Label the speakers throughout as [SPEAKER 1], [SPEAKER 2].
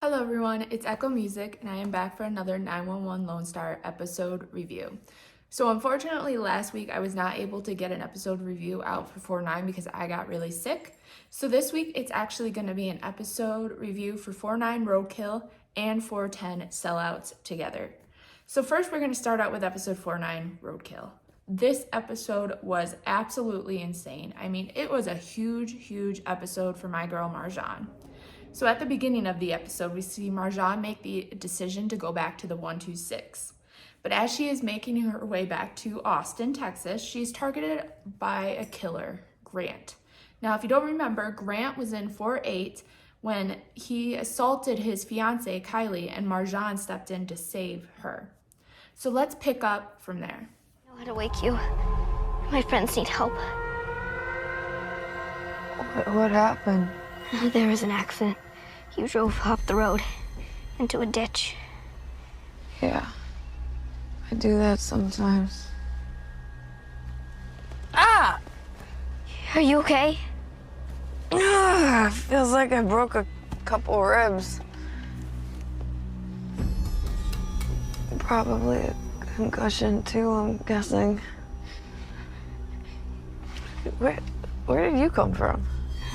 [SPEAKER 1] Hello everyone, it's Echo Music and I am back for another 911 Lone Star episode review. So unfortunately last week I was not able to get an episode review out for 4-9 because I got really sick. So this week it's actually going to be an episode review for 4-9 Roadkill and 410 Sellouts together. So first we're going to start out with episode 4-9 Roadkill. This episode was absolutely insane. I mean, it was a huge episode for my girl Marjan. So at the beginning of the episode, we see Marjan make the decision to go back to the 126. But as she is making her way back to Austin, Texas, she's targeted by a killer, Grant. Now, if you don't remember, Grant was in 4-8 when he assaulted his fiancée, Kylie, and Marjan stepped in to save her. So let's pick up from there.
[SPEAKER 2] I know how to wake you. My friends need help.
[SPEAKER 3] What happened?
[SPEAKER 2] There was an accident. You drove off the road into a ditch.
[SPEAKER 3] Yeah, I do that sometimes.
[SPEAKER 2] Ah! Are you okay?
[SPEAKER 3] Feels like I broke a couple ribs. Probably a concussion too, I'm guessing. Where did you come from?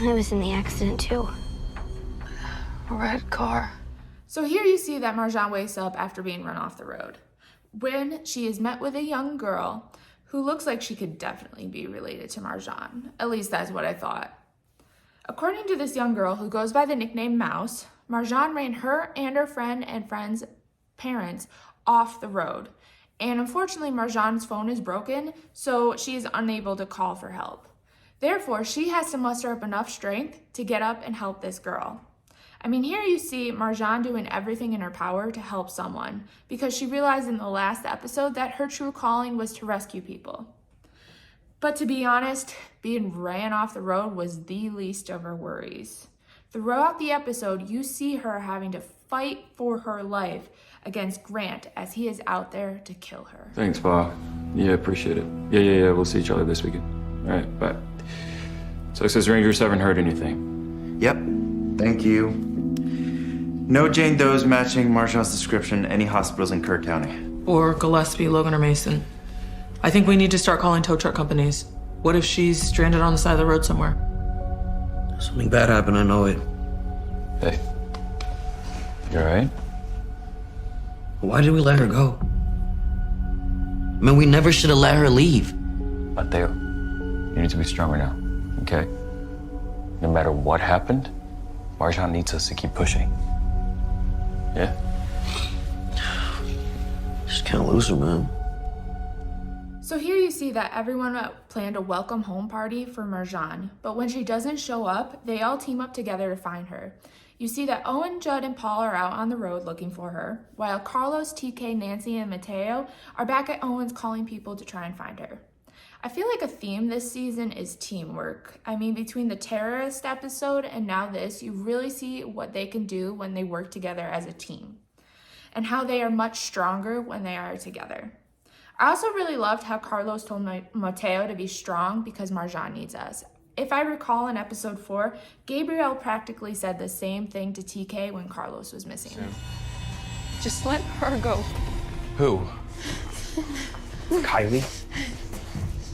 [SPEAKER 2] I was in the accident too.
[SPEAKER 3] A red car.
[SPEAKER 1] So here you see that Marjan wakes up after being run off the road, when she is met with a young girl who looks like she could definitely be related to Marjan. At least that's what I thought. According to this young girl who goes by the nickname Mouse, Marjan ran her and her friend and friend's parents off the road. And unfortunately, Marjan's phone is broken, so she is unable to call for help. Therefore, she has to muster up enough strength to get up and help this girl. I mean, here you see Marjan doing everything in her power to help someone because she realized in the last episode that her true calling was to rescue people. But to be honest, being ran off the road was the least of her worries. Throughout the episode, you see her having to fight for her life against Grant as he is out there to kill her.
[SPEAKER 4] Thanks, Pa. Yeah, appreciate it. Yeah. We'll see each other this weekend. All right, bye. Texas Rangers haven't heard anything.
[SPEAKER 5] Yep, thank you. No Jane Doe's matching Marjan's description, any hospitals in Kerr County.
[SPEAKER 6] Or Gillespie, Logan, or Mason. I think we need to start calling tow truck companies. What if she's stranded on the side of the road somewhere?
[SPEAKER 7] Something bad happened, I know it.
[SPEAKER 4] Hey, you all right?
[SPEAKER 7] Why did we let her go? Man, we never should have let her leave.
[SPEAKER 4] Mateo, you need to be stronger now, okay? No matter what happened, Marjan needs us to keep pushing. Yeah?
[SPEAKER 7] Just can't lose her, man.
[SPEAKER 1] So here you see that everyone planned a welcome home party for Marjan, but when she doesn't show up, they all team up together to find her. You see that Owen, Judd, and Paul are out on the road looking for her, while Carlos, TK, Nancy, and Mateo are back at Owen's calling people to try and find her. I feel like a theme this season is teamwork. I mean, between the terrorist episode and now this, you really see what they can do when they work together as a team, and how they are much stronger when they are together. I also really loved how Carlos told Mateo to be strong because Marjan needs us. If I recall in episode 4, Gabriel practically said the same thing to TK when Carlos was missing.
[SPEAKER 3] Just let her go.
[SPEAKER 8] Who? Kylie?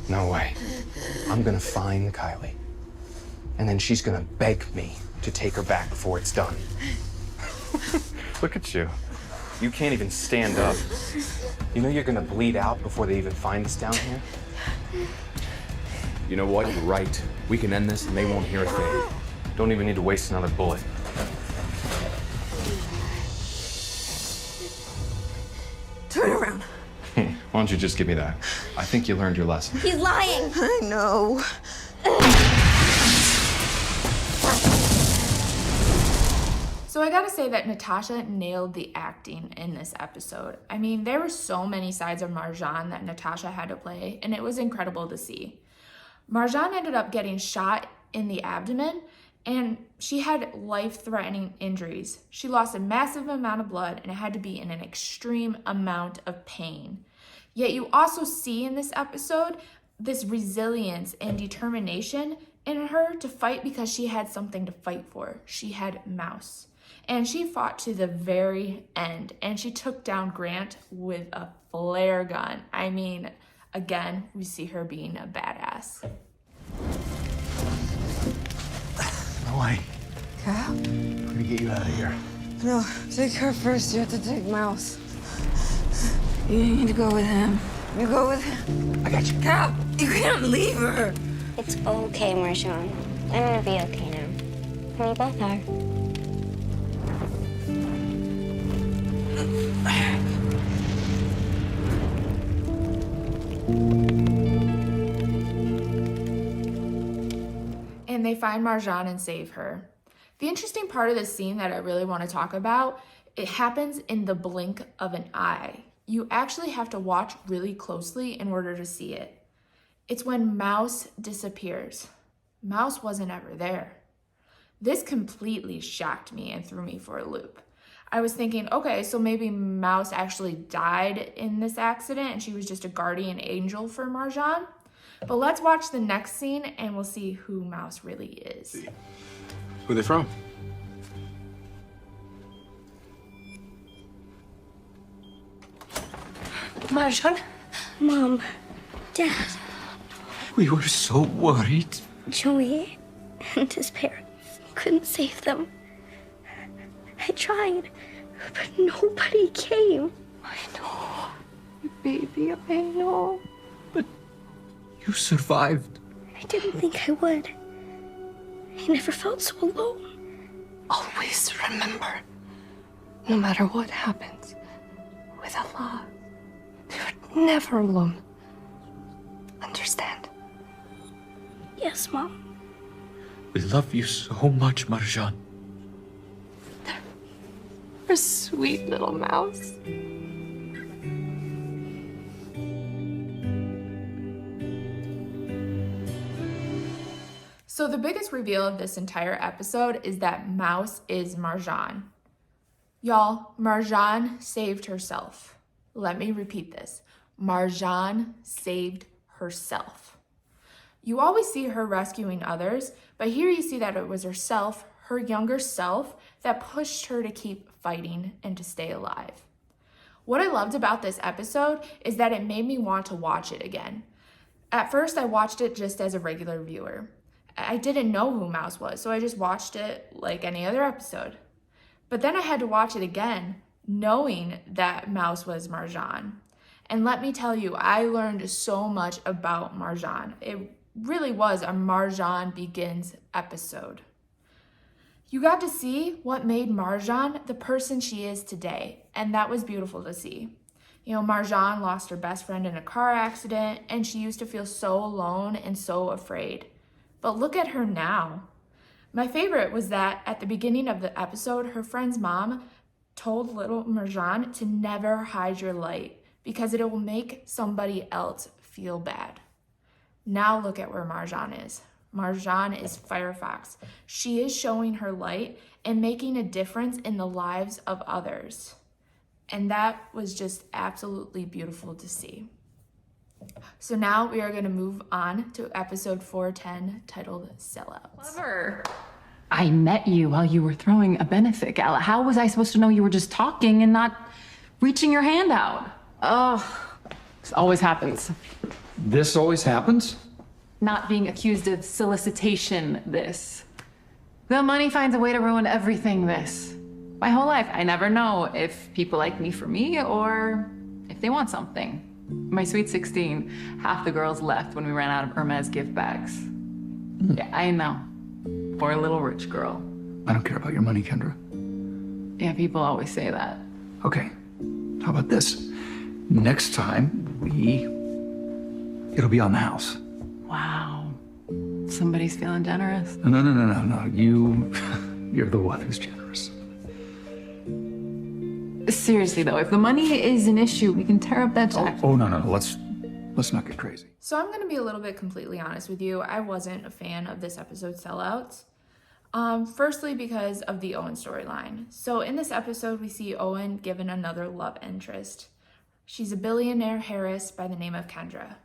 [SPEAKER 8] No way. I'm gonna find Kylie. And then she's gonna beg me to take her back before it's done. Look at you. You can't even stand up. You know you're gonna bleed out before they even find us down here? You know what? You're right. We can end this and they won't hear a thing. Don't even need to waste another bullet.
[SPEAKER 3] Turn around.
[SPEAKER 8] Why don't you just give me that? I think you learned your lesson.
[SPEAKER 2] He's lying!
[SPEAKER 3] I know.
[SPEAKER 1] So I gotta say that Natasha nailed the acting in this episode. I mean, there were so many sides of Marjan that Natasha had to play, and it was incredible to see. Marjan ended up getting shot in the abdomen, and she had life-threatening injuries. She lost a massive amount of blood, and it had to be in an extreme amount of pain. Yet you also see in this episode this resilience and determination in her to fight because she had something to fight for. She had Mouse. And she fought to the very end, and she took down Grant with a flare gun. I mean, again, we see her being a badass.
[SPEAKER 8] No way.
[SPEAKER 3] Cap?
[SPEAKER 8] We're gonna get you out of here.
[SPEAKER 3] No, take her first. You have to take Mouse. You need to go with him. You go with him.
[SPEAKER 8] I got you.
[SPEAKER 3] Cap, you can't leave her.
[SPEAKER 2] It's okay, Marshawn. I'm gonna be okay now. We both are.
[SPEAKER 1] And they find Marjan and save her. The interesting part of this scene that I really want to talk about, it happens in the blink of an eye. You actually have to watch really closely in order to see it. It's when Mouse disappears. Mouse wasn't ever there. This completely shocked me and threw me for a loop. I was thinking, okay, so maybe Mouse actually died in this accident and she was just a guardian angel for Marjan. But let's watch the next scene and we'll see who Mouse really is.
[SPEAKER 8] Who are they from?
[SPEAKER 3] Marshawn?
[SPEAKER 2] Mom, Dad,
[SPEAKER 7] We were so worried.
[SPEAKER 2] Joey and his parents couldn't save them. I tried, but nobody came.
[SPEAKER 3] I know. Baby, I know.
[SPEAKER 7] You survived.
[SPEAKER 2] I didn't think I would. I never felt so alone.
[SPEAKER 3] Always remember, no matter what happens, with Allah, you're never alone. Understand?
[SPEAKER 2] Yes, Mom.
[SPEAKER 7] We love you so much, Marjan.
[SPEAKER 3] You're a sweet little mouse.
[SPEAKER 1] So the biggest reveal of this entire episode is that Mouse is Marjan. Y'all, Marjan saved herself. Let me repeat this. Marjan saved herself. You always see her rescuing others, but here you see that it was herself, her younger self, that pushed her to keep fighting and to stay alive. What I loved about this episode is that it made me want to watch it again. At first, I watched it just as a regular viewer. I didn't know who Mouse was, so I just watched it like any other episode. But then I had to watch it again, knowing that Mouse was Marjan. And let me tell you, I learned so much about Marjan. It really was a Marjan Begins episode. You got to see what made Marjan the person she is today, and that was beautiful to see. You know, Marjan lost her best friend in a car accident, and she used to feel so alone and so afraid. But look at her now. My favorite was that at the beginning of the episode, her friend's mom told little Marjan to never hide your light because it will make somebody else feel bad. Now look at where Marjan is. Marjan is Firefox. She is showing her light and making a difference in the lives of others. And that was just absolutely beautiful to see. So now we are going to move on to episode 410 titled Sellouts.
[SPEAKER 9] Clever. I met you while you were throwing a benefit gala. How was I supposed to know you were just talking and not reaching your hand out? Oh, this always happens.
[SPEAKER 10] This always happens?
[SPEAKER 9] Not being accused of solicitation, this. The money finds a way to ruin everything, this. My whole life, I never know if people like me for me or if they want something. My sweet 16, half the girls left when we ran out of Hermes gift bags. Yeah, I know. Poor little rich girl.
[SPEAKER 10] I don't care about your money, Kendra.
[SPEAKER 9] Yeah, people always say that.
[SPEAKER 10] Okay, how about this? Next time, it'll be on the house.
[SPEAKER 9] Wow. Somebody's feeling generous.
[SPEAKER 10] No. You're the one who's generous.
[SPEAKER 9] Seriously though, if the money is an issue, we can tear up that check.
[SPEAKER 10] Oh, no. Let's not get crazy.
[SPEAKER 1] So I'm going to be a little bit completely honest with you. I wasn't a fan of this episode's Sellouts. Firstly, because of the Owen storyline. So in this episode, we see Owen given another love interest. She's a billionaire heiress by the name of Kendra.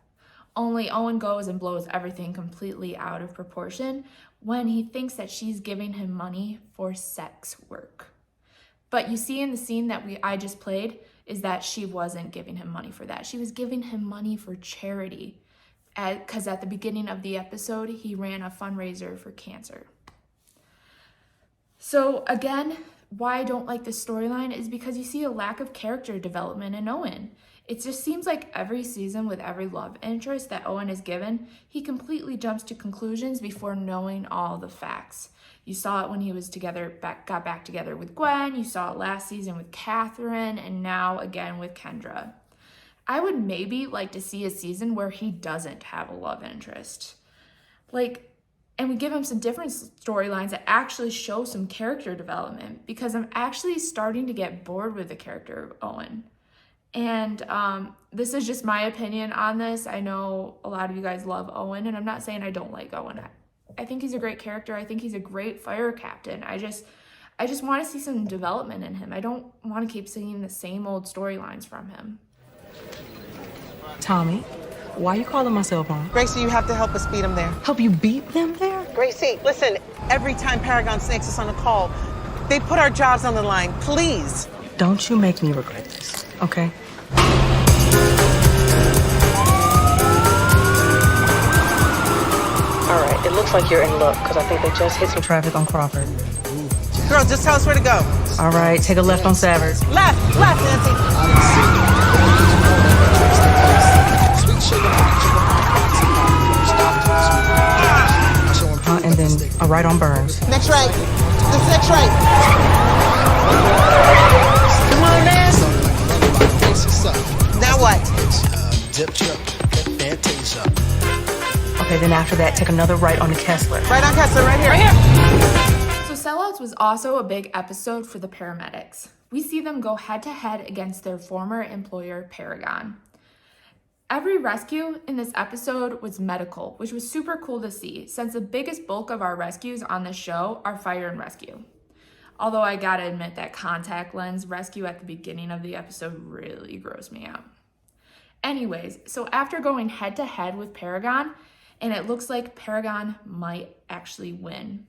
[SPEAKER 1] Only Owen goes and blows everything completely out of proportion when he thinks that she's giving him money for sex work. But you see in the scene that I just played is that she wasn't giving him money for that. She was giving him money for charity. Because at the beginning of the episode, he ran a fundraiser for cancer. So again, why I don't like this storyline is because you see a lack of character development in Owen. It just seems like every season with every love interest that Owen is given, he completely jumps to conclusions before knowing all the facts. You saw it when he was got back together with Gwen, you saw it last season with Catherine, and now again with Kendra. I would maybe like to see a season where he doesn't have a love interest. And we give him some different storylines that actually show some character development, because I'm actually starting to get bored with the character of Owen. And this is just my opinion on this. I know a lot of you guys love Owen, and I'm not saying I don't like Owen. I think he's a great character. I think he's a great fire captain. I just want to see some development in him. I don't want to keep seeing the same old storylines from him.
[SPEAKER 11] Tommy, why you calling my cell phone?
[SPEAKER 12] Gracie, you have to help us beat them there.
[SPEAKER 11] Help you beat them there?
[SPEAKER 12] Gracie, listen, every time Paragon Snakes is on a call, they put our jobs on the line. Please.
[SPEAKER 11] Don't you make me regret this, okay? All right, it looks like you're in luck, because I think they just hit some traffic on Crawford.
[SPEAKER 12] Girl, just tell us where to go.
[SPEAKER 11] All right, take a left on Savage.
[SPEAKER 12] Left, Nancy.
[SPEAKER 11] And then a right on Burns.
[SPEAKER 12] Next right. This next right. Come on, man. Now what?
[SPEAKER 11] Okay, then after that, take another right on the Kessler.
[SPEAKER 12] Right on Kessler, right here. Right here.
[SPEAKER 1] So Sellouts was also a big episode for the paramedics. We see them go head to head against their former employer, Paragon. Every rescue in this episode was medical, which was super cool to see, since the biggest bulk of our rescues on this show are fire and rescue. Although I gotta admit that contact lens rescue at the beginning of the episode really grossed me out. Anyways, so after going head to head with Paragon, and it looks like Paragon might actually win.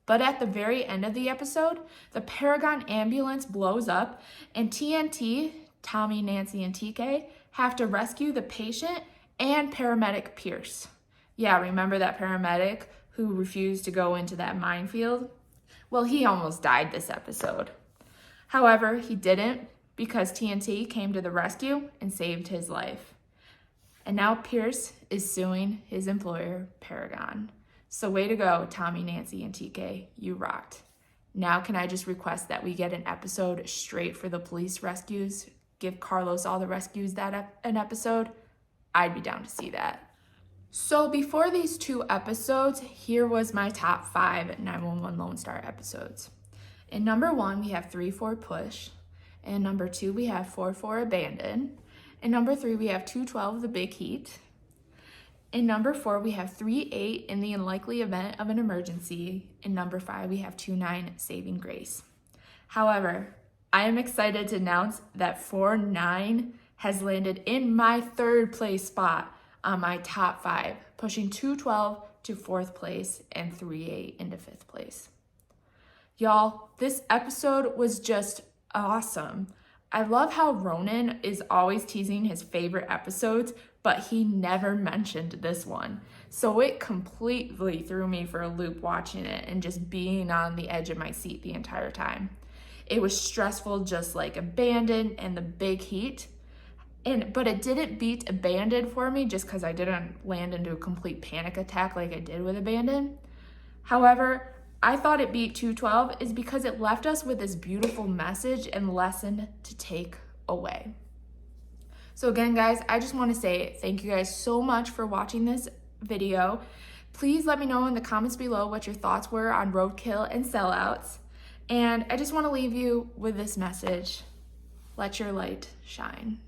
[SPEAKER 1] But at the very end of the episode, the Paragon ambulance blows up, and TNT, Tommy, Nancy, and TK, have to rescue the patient and paramedic Pierce. Yeah, remember that paramedic who refused to go into that minefield? Well, he almost died this episode. However, he didn't, because TNT came to the rescue and saved his life. And now Pierce is suing his employer, Paragon. So way to go, Tommy, Nancy, and TK. You rocked. Now can I just request that we get an episode straight for the police rescues? Give Carlos all the rescues an episode? I'd be down to see that. So before these two episodes, here was my top 5 911 Lone Star episodes. In number 1, we have 3-4 Push. In number 2, we have 4-4 Abandon. In number 3, we have 212 The Big Heat. In number 4, we have 3-8 In the Unlikely Event of an Emergency. In number 5, we have 2-9 Saving Grace. However, I am excited to announce that 4-9 has landed in my 3rd place spot on my top 5, pushing 212 to 4th place and 3-8 into 5th place. Y'all, this episode was just awesome. I love how Ronan is always teasing his favorite episodes, but he never mentioned this one. So it completely threw me for a loop watching it and just being on the edge of my seat the entire time. It was stressful, just like Abandoned and The Big Heat. But it didn't beat Abandoned for me just because I didn't land into a complete panic attack like I did with Abandoned. However, I thought it beat 212 is because it left us with this beautiful message and lesson to take away. So again, guys, I just want to say thank you guys so much for watching this video. Please let me know in the comments below what your thoughts were on Roadkill and Sellouts. And I just want to leave you with this message. Let your light shine.